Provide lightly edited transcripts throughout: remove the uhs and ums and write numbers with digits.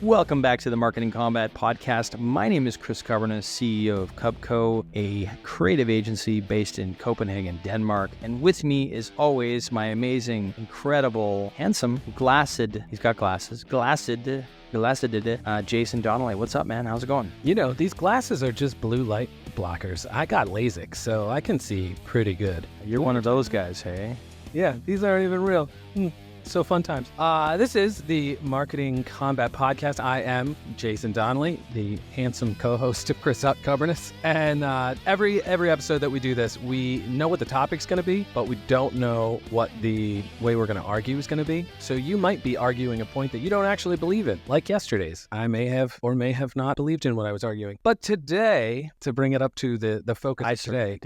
Welcome back to the Marketing Combat Podcast. My name is Chris Kubbernus, CEO of Cubco, a creative agency based in Copenhagen, Denmark. And with me, as always, my amazing, incredible, handsome, he's got glasses, Jason Donnelly. What's up, man? How's it going? You know, these glasses are just blue light blockers. I got LASIK, so I can see pretty good. You're one of those guys, hey? Yeah, these aren't even real. So fun times. This is the Marketing Combat Podcast. I am Jason Donnelly, the handsome co-host of Chris Kubbernus. And every episode that we do this, we know what the topic's going to be, but we don't know what the way we're going to argue is going to be. So you might be arguing a point that you don't actually believe in, like yesterday's. I may have or may have not believed in what I was arguing. But today, to bring it up to the focus of today,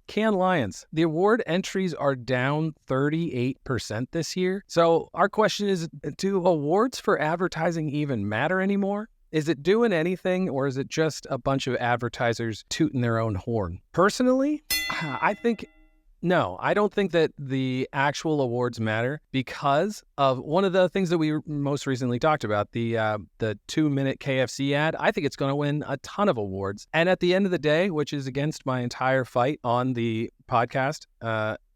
Cannes Lions. The award entries are down 38% this year. So our question is, do awards for advertising even matter anymore? Is it doing anything, or is it just a bunch of advertisers tooting their own horn? Personally, I don't think that the actual awards matter because of one of the things that we most recently talked about, the 2-minute KFC ad. I think it's going to win a ton of awards. And at the end of the day, which is against my entire fight on the podcast,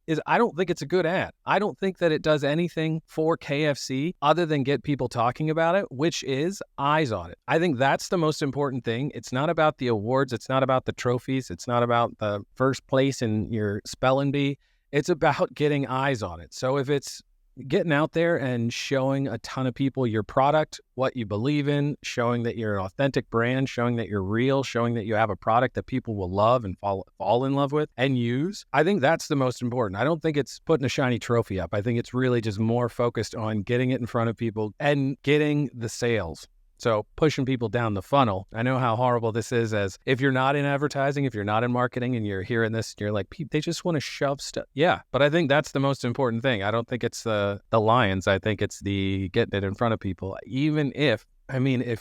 is I don't think it's a good ad. I don't think that it does anything for KFC other than get people talking about it, which is eyes on it. I think that's the most important thing. It's not about the awards. It's not about the trophies. It's not about the first place in your spelling bee. It's about getting eyes on it. So if it's getting out there and showing a ton of people your product, what you believe in, showing that you're an authentic brand, showing that you're real, showing that you have a product that people will love and fall in love with and use, I think that's the most important. I don't think it's putting a shiny trophy up. I think it's really just more focused on getting it in front of people and getting the sales. So pushing people down the funnel. I know how horrible this is, as if you're not in advertising, if you're not in marketing and you're hearing this, you're like, they just want to shove stuff. Yeah, but I think that's the most important thing. I don't think it's the Lions. I think it's the getting it in front of people. Even if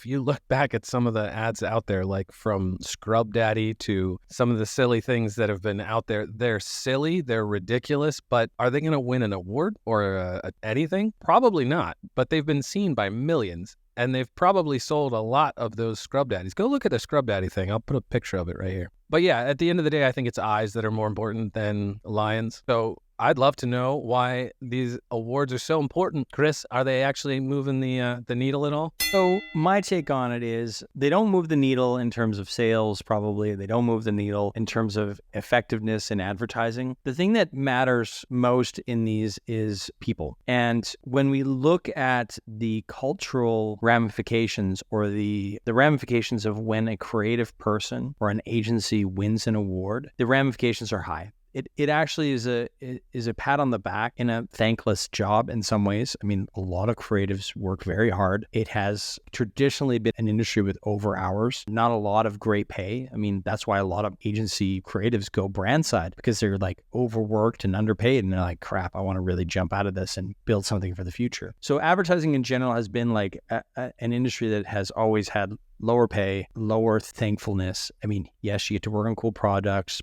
you look back at some of the ads out there, like from Scrub Daddy to some of the silly things that have been out there, they're silly, they're ridiculous, but are they going to win an award or anything? Probably not, but they've been seen by millions. And they've probably sold a lot of those Scrub Daddies. Go look at the Scrub Daddy thing. I'll put a picture of it right here. But yeah, at the end of the day, I think it's eyes that are more important than lions. So I'd love to know why these awards are so important. Chris, are they actually moving the needle at all? So my take on it is they don't move the needle in terms of sales, probably. They don't move the needle in terms of effectiveness in advertising. The thing that matters most in these is people. And when we look at the cultural ramifications or the ramifications of when a creative person or an agency wins an award, the ramifications are high. It actually is a pat on the back in a thankless job in some ways. I mean, a lot of creatives work very hard. It has traditionally been an industry with over hours, not a lot of great pay. I mean, that's why a lot of agency creatives go brand side, because they're like overworked and underpaid, and they're like, crap, I want to really jump out of this and build something for the future. So advertising in general has been like an industry that has always had lower pay, lower thankfulness. I mean, yes, you get to work on cool projects,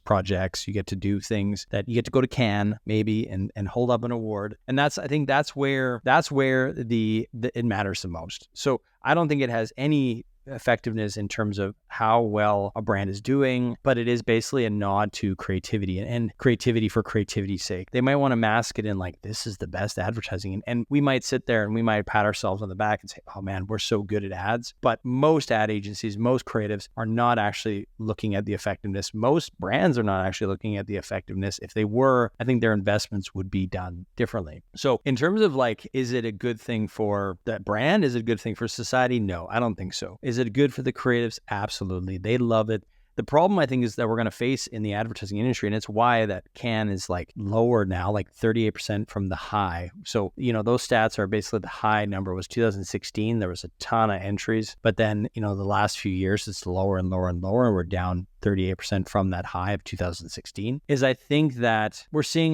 you get to do things that you get to go to Cannes maybe and hold up an award. And I think that's where it matters the most. So I don't think it has any effectiveness in terms of how well a brand is doing, but it is basically a nod to creativity and creativity for creativity's sake. They might want to mask it in like, this is the best advertising. And we might sit there and we might pat ourselves on the back and say, oh man, we're so good at ads. But most ad agencies, most creatives are not actually looking at the effectiveness. Most brands are not actually looking at the effectiveness. If they were, I think their investments would be done differently. So in terms of like, is it a good thing for that brand? Is it a good thing for society? No, I don't think so. Is it good for the creatives? Absolutely. They love it. The problem, I think, is that we're going to face in the advertising industry, and it's why that Cannes is like lower now, like 38% from the high. So, those stats are basically the high number was 2016. There was a ton of entries, but then, the last few years, it's lower and lower and lower, and we're down 38% from that high of 2016, is I think that we're seeing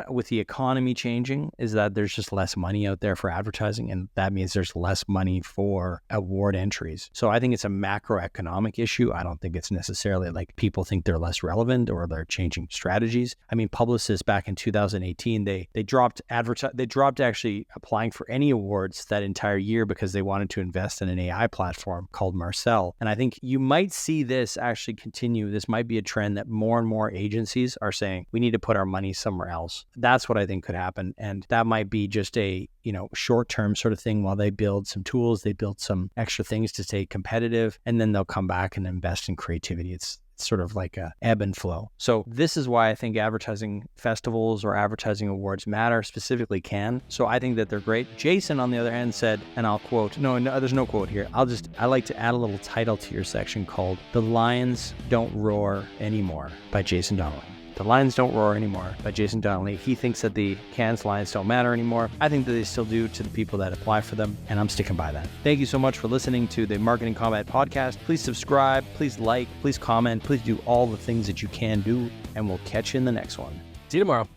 with the economy changing, is that there's just less money out there for advertising, and that means there's less money for award entries. So I think it's a macroeconomic issue. I don't think it's necessarily like people think they're less relevant or they're changing strategies. I mean, Publicis back in 2018, they dropped actually applying for any awards that entire year because they wanted to invest in an AI platform called Marcel. And I think you might see this actually continue. This might be a trend that more and more agencies are saying, we need to put our money somewhere else. That's what I think could happen. And that might be just a short-term sort of thing while they build some tools, they build some extra things to stay competitive, and then they'll come back and invest in creativity. It's sort of like a ebb and flow. So this is why I think advertising festivals or advertising awards matter, specifically Cannes. So I think that they're great. Jason, on the other hand, said, and I'll quote, no, there's no quote here. I like to add a little title to your section called "The Lions Don't Roar Anymore" by Jason Donnelly. The Lions Don't Roar Anymore by Jason Donnelly. He thinks that the Cannes Lions don't matter anymore. I think that they still do to the people that apply for them, and I'm sticking by that. Thank you so much for listening to the Marketing Combat Podcast. Please subscribe, please like, please comment, please do all the things that you can do, and we'll catch you in the next one. See you tomorrow.